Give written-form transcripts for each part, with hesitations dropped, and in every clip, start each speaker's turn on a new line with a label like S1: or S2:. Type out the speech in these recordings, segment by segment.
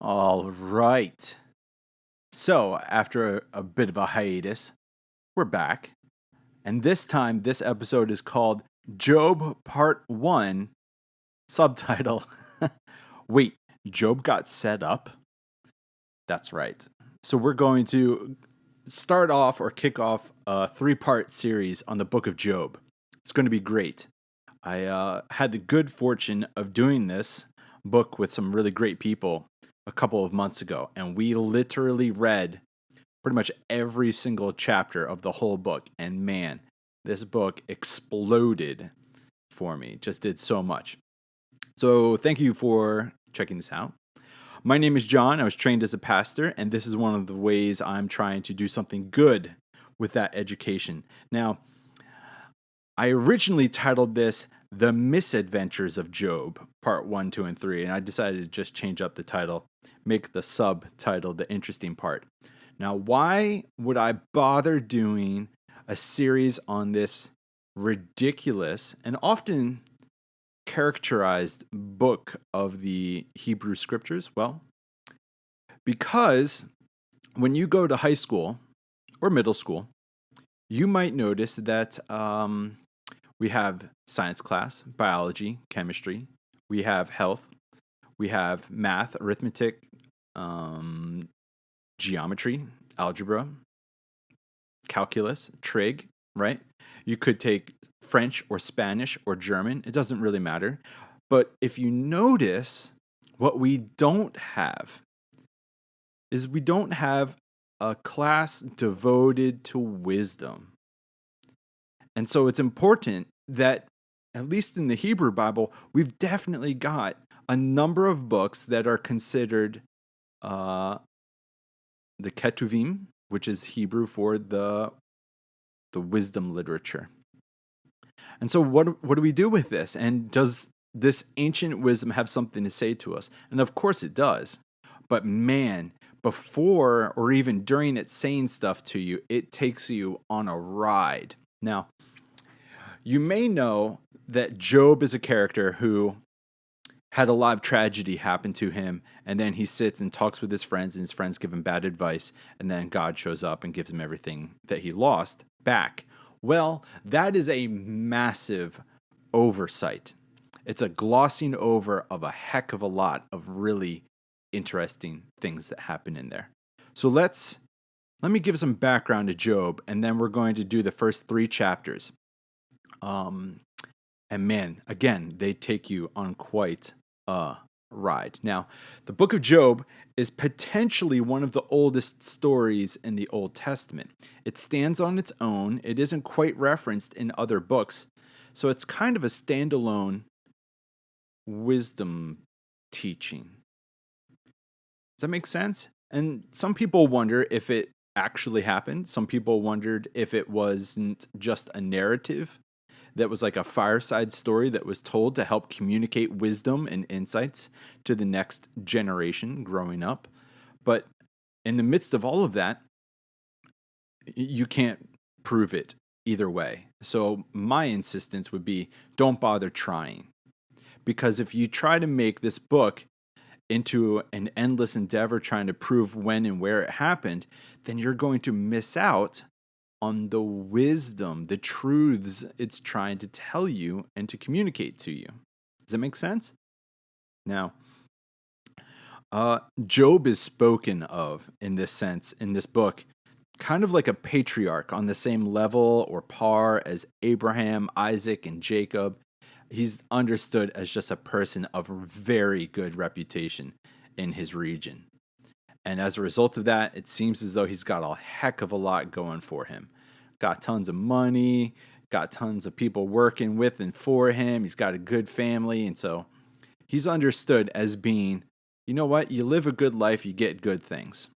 S1: All right. So, after a bit of a hiatus, we're back. And this time, this episode is called Job Part 1, subtitle Wait, Job got set up? That's right. So, we're going to start off or kick off a 3-part series on the book of Job. It's going to be great. I had the good fortune of doing this book with some really great people a couple of months ago, and we literally read pretty much every single chapter of the whole book. And man, this book exploded for me, just did so much. So, thank you for checking this out. My name is John. I was trained as a pastor, and this is one of the ways I'm trying to do something good with that education. Now, I originally titled this The Misadventures of Job, Part 1, 2, and 3, and I decided to just change up the title, make the subtitle the interesting part. Now, why would I bother doing a series on this ridiculous and often characterized book of the Hebrew scriptures? Well, because when you go to high school or middle school, you might notice that we have science class, biology, chemistry. We have health. We have math, arithmetic, geometry, algebra, calculus, trig, right? You could take French or Spanish or German. It doesn't really matter. But if you notice, what we don't have is we don't have a class devoted to wisdom. And so it's important that, at least in the Hebrew Bible, we've definitely got a number of books that are considered the Ketuvim, which is Hebrew for the wisdom literature. And so what do we do with this? And does this ancient wisdom have something to say to us? And of course it does. But man, before or even during it saying stuff to you, it takes you on a ride. Now, you may know that Job is a character who had a lot of tragedy happen to him, and then he sits and talks with his friends, and his friends give him bad advice, and then God shows up and gives him everything that he lost back. Well, that is a massive oversight. It's a glossing over of a heck of a lot of really interesting things that happen in there. So let me give some background to Job, and then we're going to do the first 3 chapters. And man, again, they take you on quite a ride. Now, the book of Job is potentially one of the oldest stories in the Old Testament. It stands on its own. It isn't quite referenced in other books. So it's kind of a standalone wisdom teaching. Does that make sense? And some people wonder if it actually happened. Some people wondered if it wasn't just a narrative that was like a fireside story that was told to help communicate wisdom and insights to the next generation growing up. But in the midst of all of that, you can't prove it either way. So my insistence would be don't bother trying. Because if you try to make this book into an endless endeavor trying to prove when and where it happened, then you're going to miss out on the wisdom, the truths it's trying to tell you and to communicate to you. Does that make sense? Now, Job is spoken of in this sense in this book, kind of like a patriarch on the same level or par as Abraham, Isaac, and Jacob. He's understood as just a person of very good reputation in his region. And as a result of that, it seems as though he's got a heck of a lot going for him. Got tons of money, got tons of people working with and for him. He's got a good family. And so he's understood as being, you know what? You live a good life, you get good things.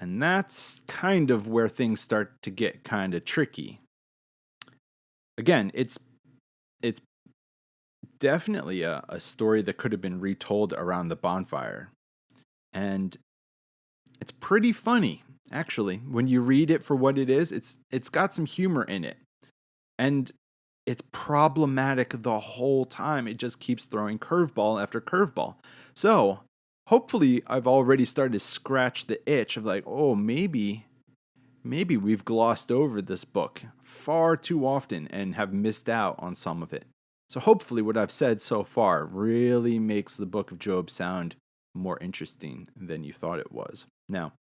S1: And that's kind of where things start to get kind of tricky. Again, it's definitely a story that could have been retold around the bonfire. And it's pretty funny, actually. When you read it for what it is, it's got some humor in it. And it's problematic the whole time. It just keeps throwing curveball after curveball. So, hopefully I've already started to scratch the itch of like, oh, maybe we've glossed over this book far too often and have missed out on some of it. So hopefully what I've said so far really makes the book of Job sound more interesting than you thought it was. Now,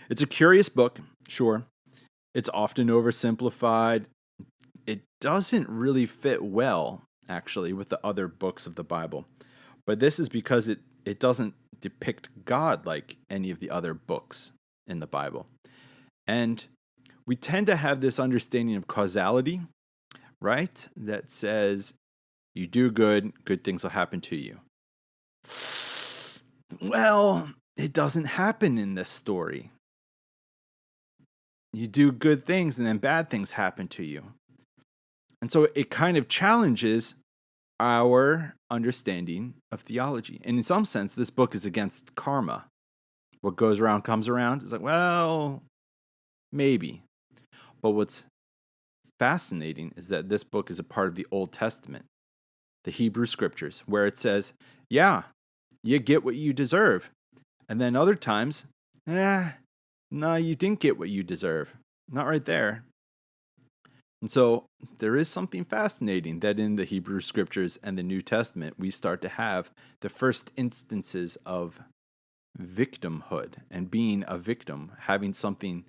S1: it's a curious book, sure. It's often oversimplified. It doesn't really fit well, actually, with the other books of the Bible. But this is because it doesn't depict God like any of the other books in the Bible. And we tend to have this understanding of causality, right? That says, you do good, good things will happen to you. Well, it doesn't happen in this story. You do good things and then bad things happen to you. And so it kind of challenges our understanding of theology. And in some sense, this book is against karma. What goes around comes around. It's like, well, maybe. But what's fascinating is that this book is a part of the Old Testament, the Hebrew scriptures, where it says, yeah, you get what you deserve. And then other times, no, you didn't get what you deserve. Not right there. And so there is something fascinating that in the Hebrew scriptures and the New Testament, we start to have the first instances of victimhood and being a victim, having something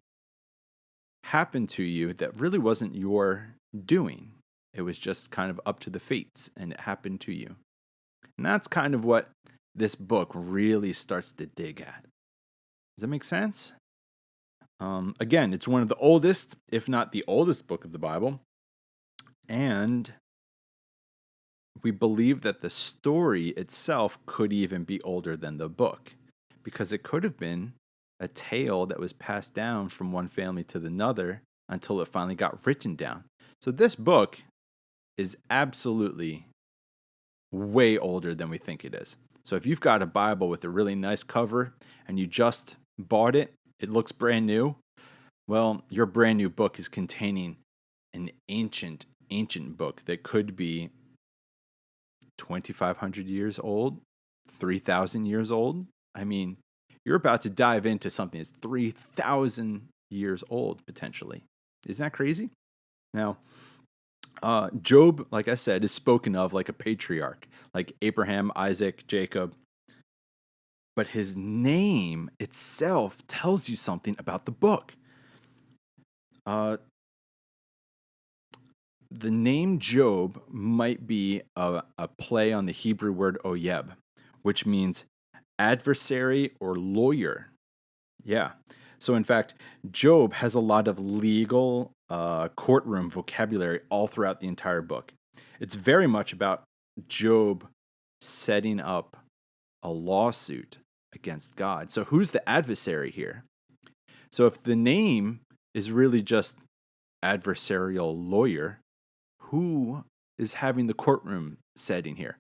S1: happen to you that really wasn't your doing. It was just kind of up to the fates and it happened to you. And that's kind of what this book really starts to dig at. Does that make sense? Again, it's one of the oldest, if not the oldest book of the Bible. And we believe that the story itself could even be older than the book, because it could have been a tale that was passed down from one family to another until it finally got written down. So this book is absolutely way older than we think it is. So if you've got a Bible with a really nice cover and you just bought it, it looks brand new. Well, your brand new book is containing an ancient book that could be 2,500 years old, 3,000 years old. I mean, you're about to dive into something that's 3,000 years old, potentially. Isn't that crazy? Now, Job, like I said, is spoken of like a patriarch, like Abraham, Isaac, Jacob. But his name itself tells you something about the book. The name Job might be a play on the Hebrew word oyeb, which means adversary or lawyer. Yeah. So in fact, Job has a lot of legal courtroom vocabulary all throughout the entire book. It's very much about Job setting up a lawsuit against God. So who's the adversary here? So if the name is really just adversarial lawyer, who is having the courtroom setting here?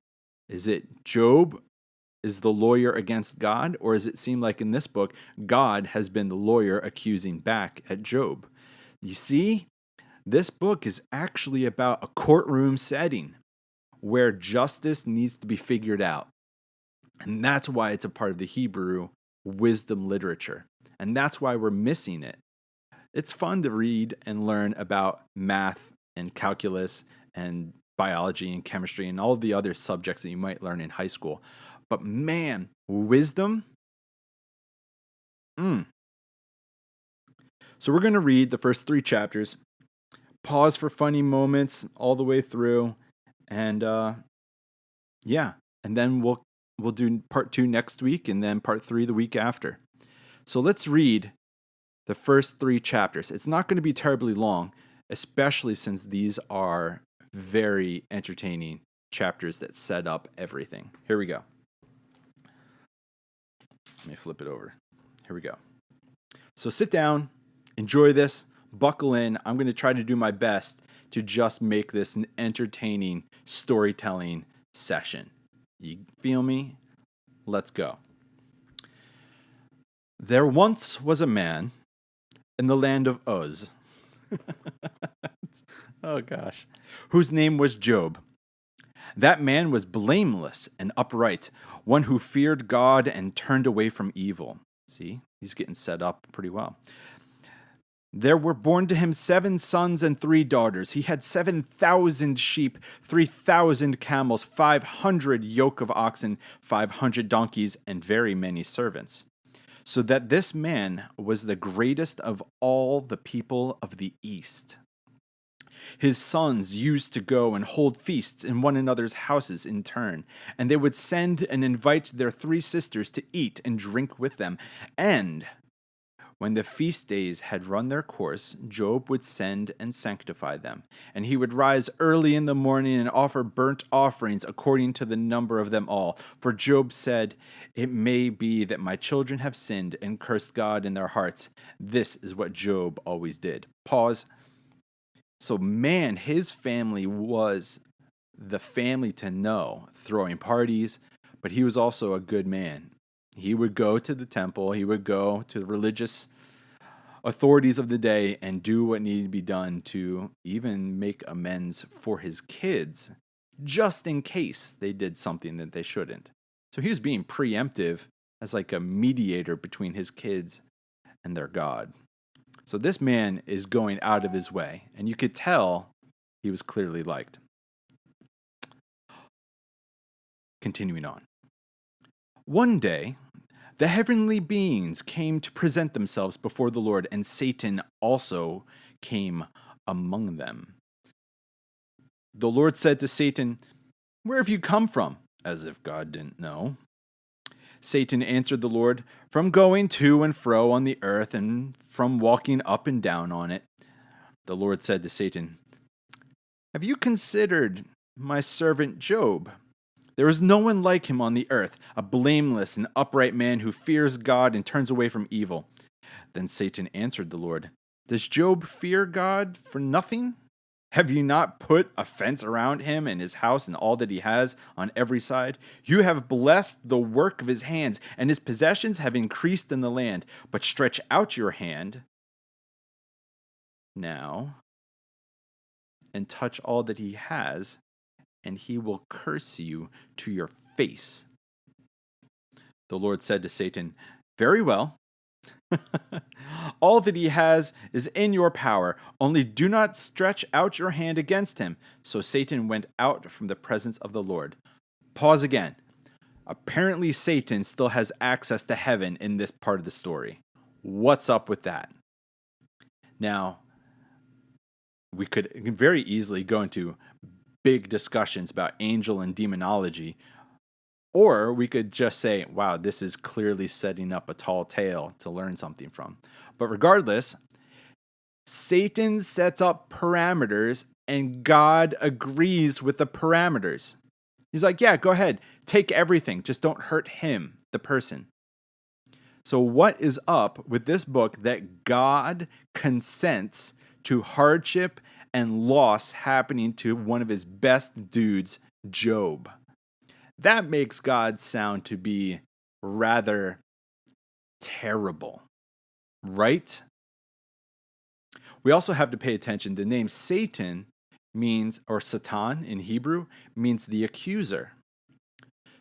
S1: Is it Job is the lawyer against God, or does it seem like in this book, God has been the lawyer accusing back at Job? You see, this book is actually about a courtroom setting where justice needs to be figured out. And that's why it's a part of the Hebrew wisdom literature. And that's why we're missing it. It's fun to read and learn about math and calculus and biology and chemistry and all of the other subjects that you might learn in high school. But man, wisdom. So we're going to read the first 3 chapters, pause for funny moments all the way through, and and then we'll do part 2 next week and then part 3 the week after. So let's read the first 3 chapters. It's not going to be terribly long, especially since these are very entertaining chapters that set up everything. Here we go. Let me flip it over. Here we go. So sit down, enjoy this, buckle in. I'm going to try to do my best to just make this an entertaining storytelling session. You feel me? Let's go. There once was a man in the land of Uz. Oh gosh. Whose name was Job. That man was blameless and upright, one who feared God and turned away from evil. See, he's getting set up pretty well. There were born to him 7 sons and 3 daughters. He had 7,000 sheep, 3,000 camels, 500 yoke of oxen, 500 donkeys, and very many servants. So that this man was the greatest of all the people of the East. His sons used to go and hold feasts in one another's houses in turn, and they would send and invite their 3 sisters to eat and drink with them. And when the feast days had run their course, Job would send and sanctify them, and he would rise early in the morning and offer burnt offerings according to the number of them all. For Job said, "It may be that my children have sinned and cursed God in their hearts." This is what Job always did. Pause. So, man, his family was the family to know, throwing parties, but he was also a good man. He would go to the temple, he would go to the religious authorities of the day and do what needed to be done to even make amends for his kids, just in case they did something that they shouldn't. So he was being preemptive as like a mediator between his kids and their God. So this man is going out of his way, and you could tell he was clearly liked. Continuing on. One day, the heavenly beings came to present themselves before the Lord, and Satan also came among them. The Lord said to Satan, "Where have you come from?" As if God didn't know. Satan answered the Lord, "From going to and fro on the earth and from walking up and down on it." The Lord said to Satan, "Have you considered my servant Job? There is no one like him on the earth, a blameless and upright man who fears God and turns away from evil." Then Satan answered the Lord, "Does Job fear God for nothing? Have you not put a fence around him and his house and all that he has on every side? You have blessed the work of his hands, and his possessions have increased in the land. But stretch out your hand now and touch all that he has, and he will curse you to your face." The Lord said to Satan, "Very well. All that he has is in your power. Only do not stretch out your hand against him." So Satan went out from the presence of the Lord. Pause again. Apparently, Satan still has access to heaven in this part of the story. What's up with that? Now, we could very easily go into big discussions about angel and demonology, or we could just say, wow, this is clearly setting up a tall tale to learn something from. But regardless, Satan sets up parameters and God agrees with the parameters. He's like, yeah, go ahead, take everything, just don't hurt him, the person. So what is up with this book that God consents to hardship and loss happening to one of his best dudes, Job? That makes God sound to be rather terrible, right? We also have to pay attention. The name Satan means, or Satan in Hebrew, means the accuser.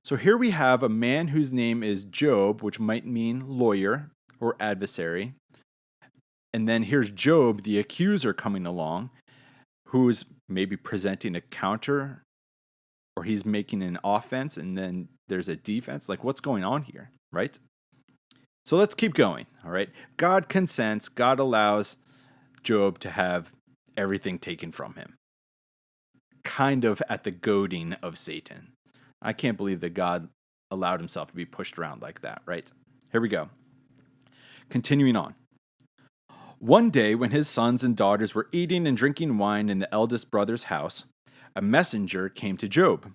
S1: So here we have a man whose name is Job, which might mean lawyer or adversary. And then here's Job, the accuser, coming along, who's maybe presenting a counter, or he's making an offense, and then there's a defense. Like, what's going on here, right? So let's keep going, all right? God consents, God allows Job to have everything taken from him, kind of at the goading of Satan. I can't believe that God allowed himself to be pushed around like that, right? Here we go. Continuing on. One day, when his sons and daughters were eating and drinking wine in the eldest brother's house, a messenger came to Job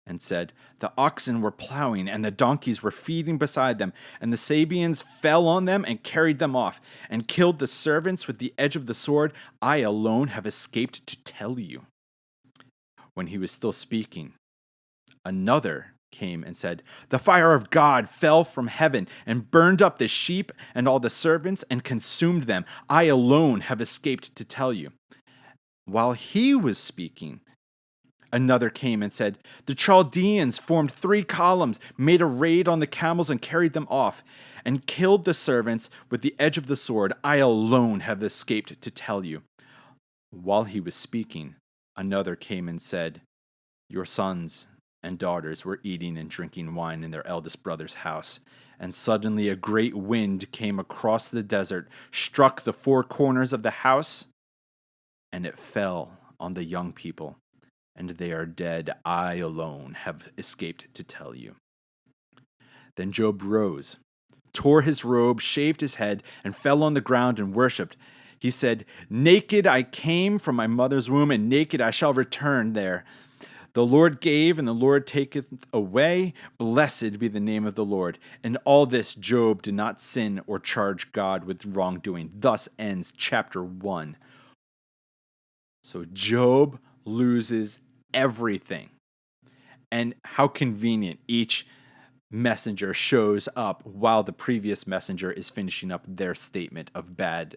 S1: and said, "The oxen were plowing and the donkeys were feeding beside them, and the Sabeans fell on them and carried them off and killed the servants with the edge of the sword. I alone have escaped to tell you." When he was still speaking, another came and said, "The fire of God fell from heaven and burned up the sheep and all the servants and consumed them. I alone have escaped to tell you." While he was speaking, Another came and said, "The Chaldeans formed 3 columns, made a raid on the camels and carried them off, and killed the servants with the edge of the sword. I alone have escaped to tell you." While he was speaking, another came and said, "Your sons and daughters were eating and drinking wine in their eldest brother's house, and suddenly a great wind came across the desert, struck the 4 corners of the house, and it fell on the young people, and they are dead. I alone have escaped to tell you." Then Job rose, tore his robe, shaved his head, and fell on the ground and worshipped. He said, "Naked I came from my mother's womb, and naked I shall return there. The Lord gave, and the Lord taketh away. Blessed be the name of the Lord." In all this, Job did not sin or charge God with wrongdoing. Thus ends chapter 1. So Job loses everything. And how convenient each messenger shows up while the previous messenger is finishing up their statement of bad,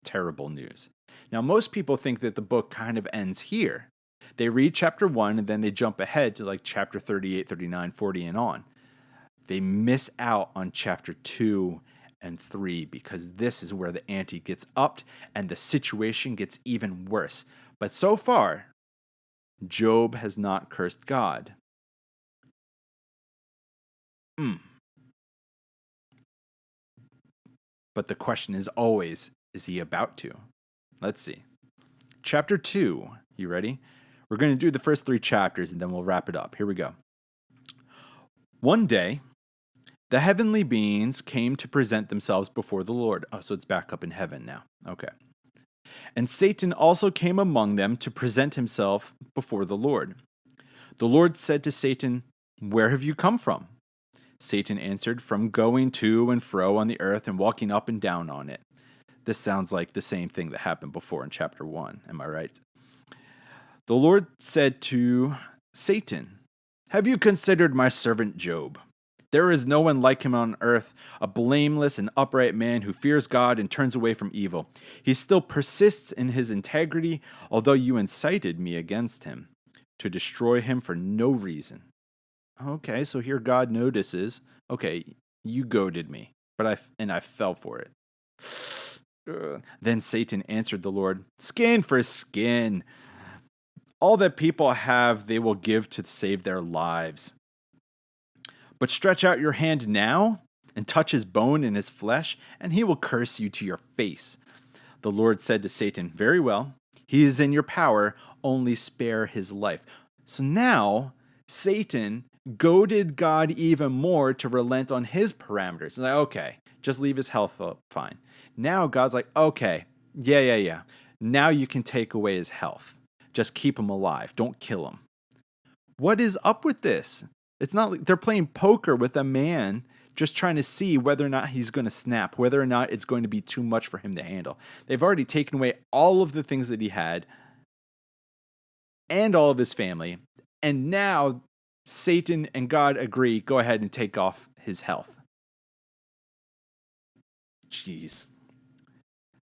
S1: terrible news. Now, most people think that the book kind of ends here. They read chapter 1 and then they jump ahead to like chapter 38, 39, 40, and on. They miss out on chapter 2 and 3 because this is where the ante gets upped and the situation gets even worse. But so far, Job has not cursed God. But the question is always, is he about to? Let's see. Chapter 2, you ready? We're going to do the first 3 chapters and then we'll wrap it up. Here we go. One day, the heavenly beings came to present themselves before the Lord. Oh, so it's back up in heaven now. Okay. And Satan also came among them to present himself before the Lord. The Lord said to Satan, "Where have you come from?" Satan answered, "From going to and fro on the earth and walking up and down on it." This sounds like the same thing that happened before in chapter 1. Am I right? The Lord said to Satan, "Have you considered my servant Job? There is no one like him on earth, a blameless and upright man who fears God and turns away from evil. He still persists in his integrity, although you incited me against him, to destroy him for no reason." Okay, so here God notices, okay, you goaded me, but I fell for it. Then Satan answered the Lord, "Skin for skin. All that people have, they will give to save their lives. But stretch out your hand now and touch his bone and his flesh, and he will curse you to your face." The Lord said to Satan, "Very well, he is in your power, only spare his life." So now Satan goaded God even more to relent on his parameters. He's like, okay, just leave his health up, fine. Now God's like, okay, yeah. Now you can take away his health. Just keep him alive. Don't kill him. What is up with this? It's not like they're playing poker with a man just trying to see whether or not he's going to snap, whether or not it's going to be too much for him to handle. They've already taken away all of the things that he had and all of his family. And now Satan and God agree, go ahead and take off his health. Jeez.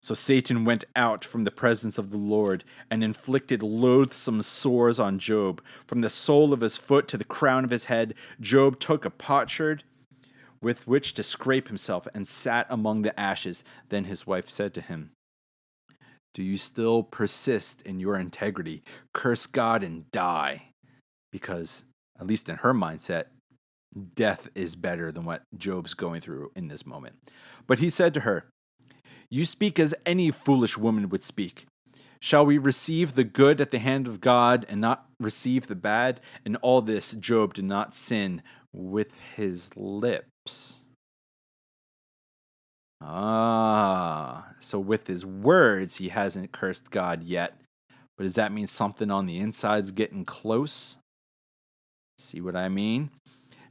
S1: So Satan went out from the presence of the Lord and inflicted loathsome sores on Job. From the sole of his foot to the crown of his head, Job took a potsherd with which to scrape himself and sat among the ashes. Then his wife said to him, "Do you still persist in your integrity? Curse God and die." Because, at least in her mindset, death is better than what Job's going through in this moment. But he said to her, "You speak as any foolish woman would speak. Shall we receive the good at the hand of God and not receive the bad?" In all this, Job did not sin with his lips. So with his words, he hasn't cursed God yet. But does that mean something on the inside's getting close? See what I mean?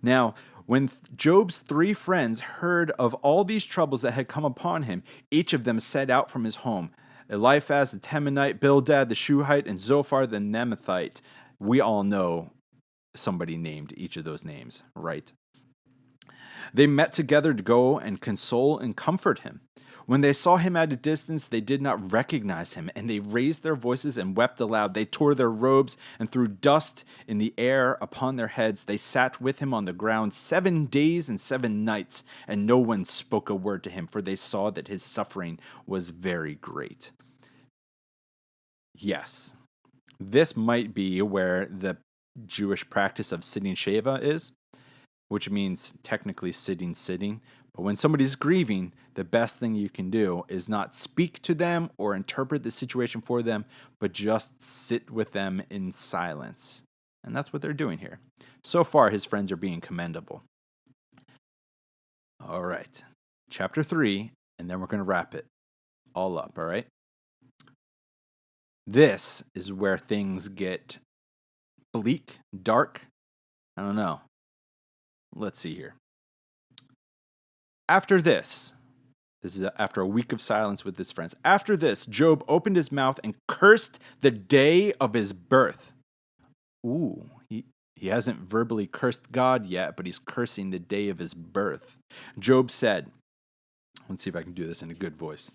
S1: Now, when Job's 3 friends heard of all these troubles that had come upon him, each of them set out from his home. Eliphaz the Temanite, Bildad the Shuhite, and Zophar the Naamathite. We all know somebody named each of those names, right? They met together to go and console and comfort him. When they saw him at a distance, they did not recognize him, and they raised their voices and wept aloud. They tore their robes and threw dust in the air upon their heads. They sat with him on the ground 7 days and 7 nights, and no one spoke a word to him, for they saw that his suffering was very great. Yes, this might be where the Jewish practice of sitting Sheva is, which means technically sitting. But when somebody's grieving, the best thing you can do is not speak to them or interpret the situation for them, but just sit with them in silence. And that's what they're doing here. So far, his friends are being commendable. All right, chapter 3, and then we're going to wrap it all up, all right? This is where things get bleak, dark. I don't know. Let's see here. After this is after a week of silence with his friends. After this, Job opened his mouth and cursed the day of his birth. Ooh, he hasn't verbally cursed God yet, but he's cursing the day of his birth. Job said, let's see if I can do this in a good voice.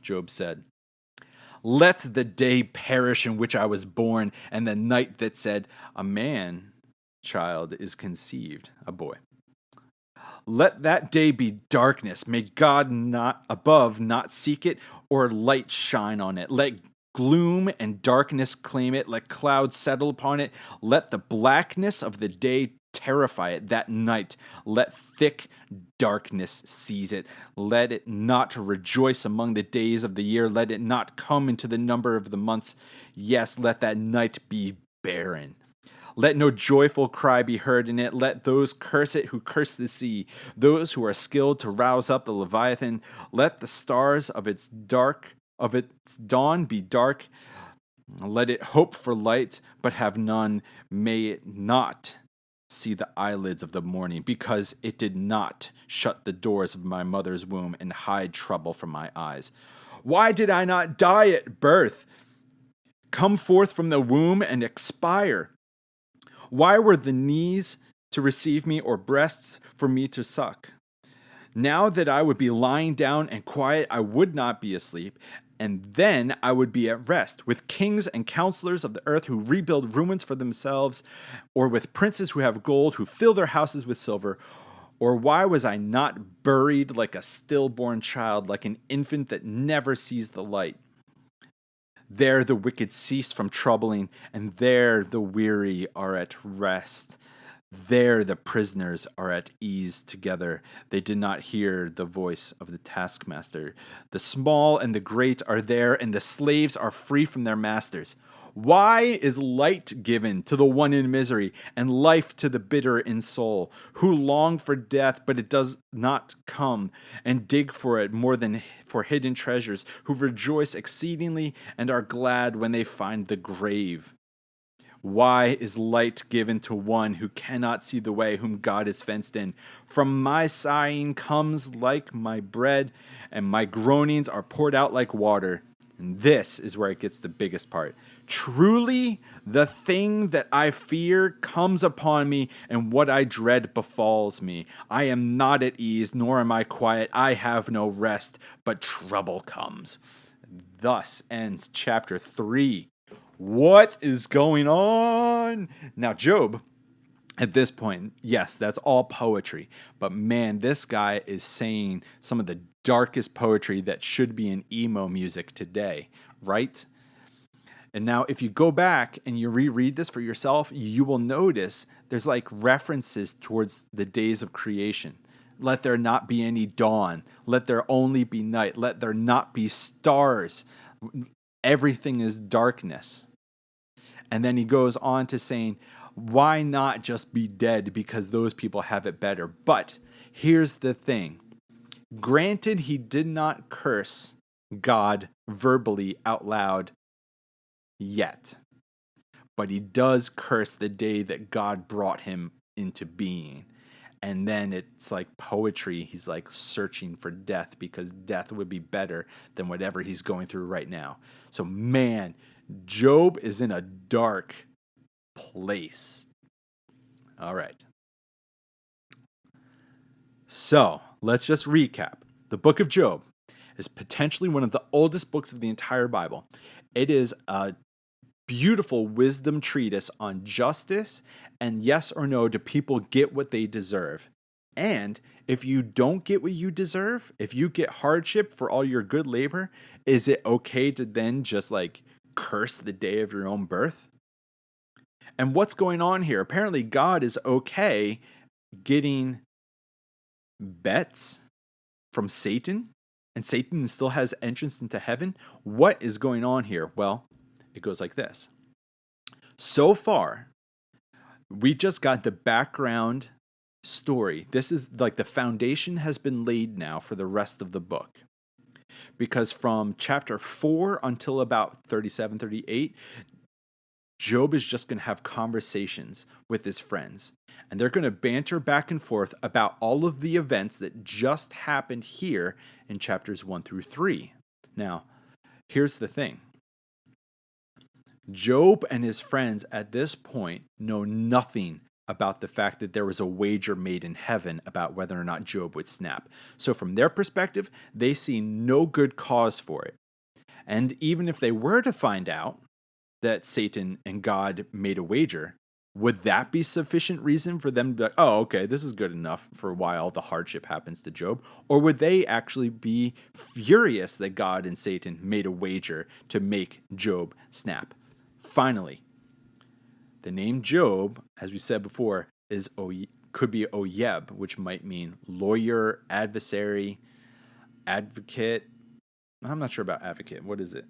S1: Job said, "Let the day perish in which I was born, and the night that said, a man child is conceived," a boy. "Let that day be darkness. May God not above not seek it, or light shine on it. Let gloom and darkness claim it. Let clouds settle upon it. Let the blackness of the day terrify it. That night, let thick darkness seize it. Let it not rejoice among the days of the year. Let it not come into the number of the months. Yes, let that night be barren. Let no joyful cry be heard in it. Let those curse it who curse the sea, those who are skilled to rouse up the Leviathan. Let the stars of its dawn be dark. Let it hope for light, but have none. May it not see the eyelids of the morning, because it did not shut the doors of my mother's womb and hide trouble from my eyes. Why did I not die at birth, come forth from the womb and expire? Why were the knees to receive me, or breasts for me to suck? Now that I would be lying down and quiet, I would not be asleep, and then I would be at rest, with kings and counselors of the earth who rebuild ruins for themselves, or with princes who have gold, who fill their houses with silver. Or why was I not buried like a stillborn child, like an infant that never sees the light? There the wicked cease from troubling, and there the weary are at rest. There the prisoners are at ease together. They did not hear the voice of the taskmaster. The small and the great are there, and the slaves are free from their masters. Why is light given to the one in misery, and life to the bitter in soul, who long for death, but it does not come, and dig for it more than for hidden treasures, who rejoice exceedingly and are glad when they find the grave? Why is light given to one who cannot see the way, whom God has fenced in? From my sighing comes like my bread, and my groanings are poured out like water. And this is where it gets the biggest part. Truly, the thing that I fear comes upon me, and what I dread befalls me. I am not at ease, nor am I quiet. I have no rest, but trouble comes. Thus ends chapter 3. What is going on? Now, Job, at this point, yes, that's all poetry. But man, this guy is saying some of the darkest poetry that should be in emo music today, right? And now, if you go back and you reread this for yourself, you will notice there's like references towards the days of creation. Let there not be any dawn. Let there only be night. Let there not be stars. Everything is darkness. And then he goes on to saying, why not just be dead, because those people have it better? But here's the thing. Granted, he did not curse God verbally out loud yet, but he does curse the day that God brought him into being. And then it's like poetry. He's like searching for death, because death would be better than whatever he's going through right now. So man, Job is in a dark place. All right. So let's just recap. The book of Job. is potentially one of the oldest books of the entire Bible. It is a beautiful wisdom treatise on justice and yes or no, do people get what they deserve? And if you don't get what you deserve, if you get hardship for all your good labor, is it okay to then just like curse the day of your own birth? And what's going on here? Apparently, God is okay getting bets from Satan, and Satan still has entrance into heaven. What is going on here? Well, it goes like this. So far, we just got the background story. This is like the foundation has been laid now for the rest of the book. Because from chapter 4 until about 37, 38, Job is just going to have conversations with his friends. And they're going to banter back and forth about all of the events that just happened here in chapters 1 through 3. Now, here's the thing. Job and his friends at this point know nothing about the fact that there was a wager made in heaven about whether or not Job would snap. So from their perspective, they see no good cause for it. And even if they were to find out that Satan and God made a wager, would that be sufficient reason for them to be like, oh, okay, this is good enough for why all the hardship happens to Job? Or would they actually be furious that God and Satan made a wager to make Job snap? Finally, the name Job, as we said before, could be oyeb, which might mean lawyer, adversary, advocate. I'm not sure about advocate. What is it?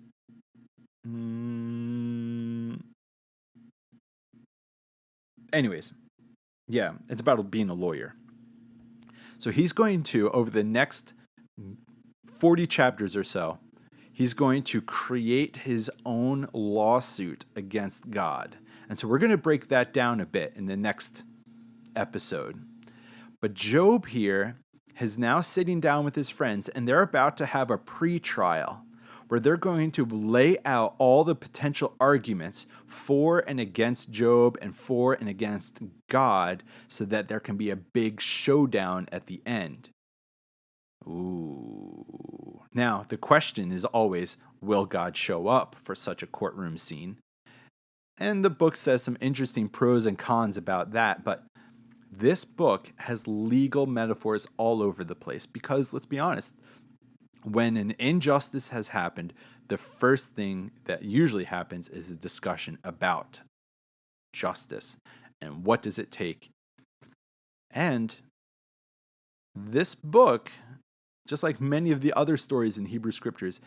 S1: Anyways, yeah, it's about being a lawyer. So he's going to, over the next 40 chapters or so, he's going to create his own lawsuit against God. And so we're going to break that down a bit in the next episode. But Job here is now sitting down with his friends, and they're about to have a pre-trial where they're going to lay out all the potential arguments for and against Job and for and against God so that there can be a big showdown at the end. Ooh. Now, the question is always, will God show up for such a courtroom scene? And the book says some interesting pros and cons about that, but this book has legal metaphors all over the place because, let's be honest, when an injustice has happened, the first thing that usually happens is a discussion about justice and what does it take. And this book, just like many of the other stories in Hebrew scriptures,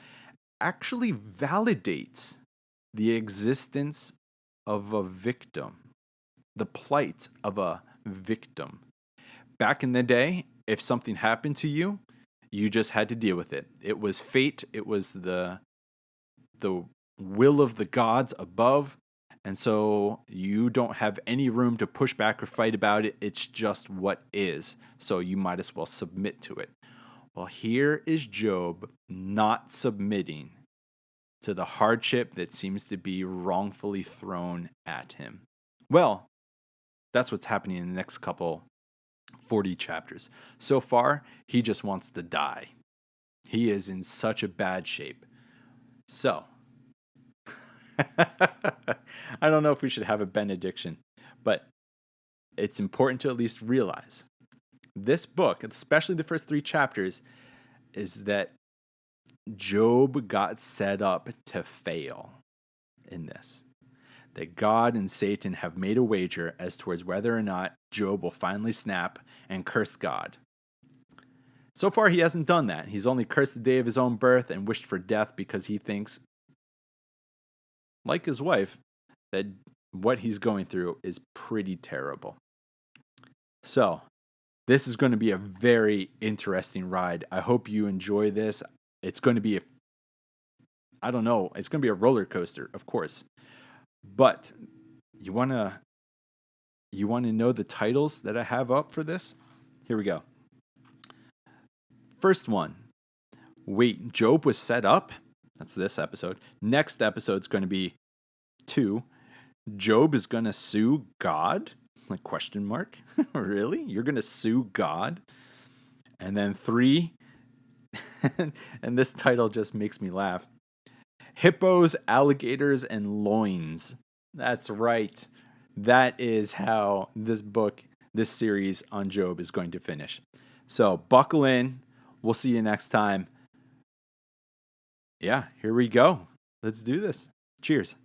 S1: actually validates the existence of a victim, the plight of a victim. Back in the day, if something happened to you, you just had to deal with it. It was fate. It was the will of the gods above. And so you don't have any room to push back or fight about it. It's just what is. So you might as well submit to it. Well, here is Job not submitting to the hardship that seems to be wrongfully thrown at him. Well, that's what's happening in the next couple 40 chapters. So far, he just wants to die. He is in such a bad shape. So, I don't know if we should have a benediction, but it's important to at least realize this book, especially the first 3 chapters, is that Job got set up to fail in this. That God and Satan have made a wager as towards whether or not Job will finally snap and curse God. So far, he hasn't done that. He's only cursed the day of his own birth and wished for death because he thinks, like his wife, that what he's going through is pretty terrible. So, this is going to be a very interesting ride. I hope you enjoy this. It's going to be it's going to be a roller coaster, of course. But you want to know the titles that I have up for this? Here we go. First one. Wait, Job was set up? That's this episode. Next episode's going to be 2. Job is going to sue God? Like question mark? Really? You're going to sue God? And then 3, And this title just makes me laugh. Hippos, alligators, and loins. That's right. That is how this series on Job is going to finish. So buckle in. We'll see you next time. Yeah, here we go. Let's do this. Cheers.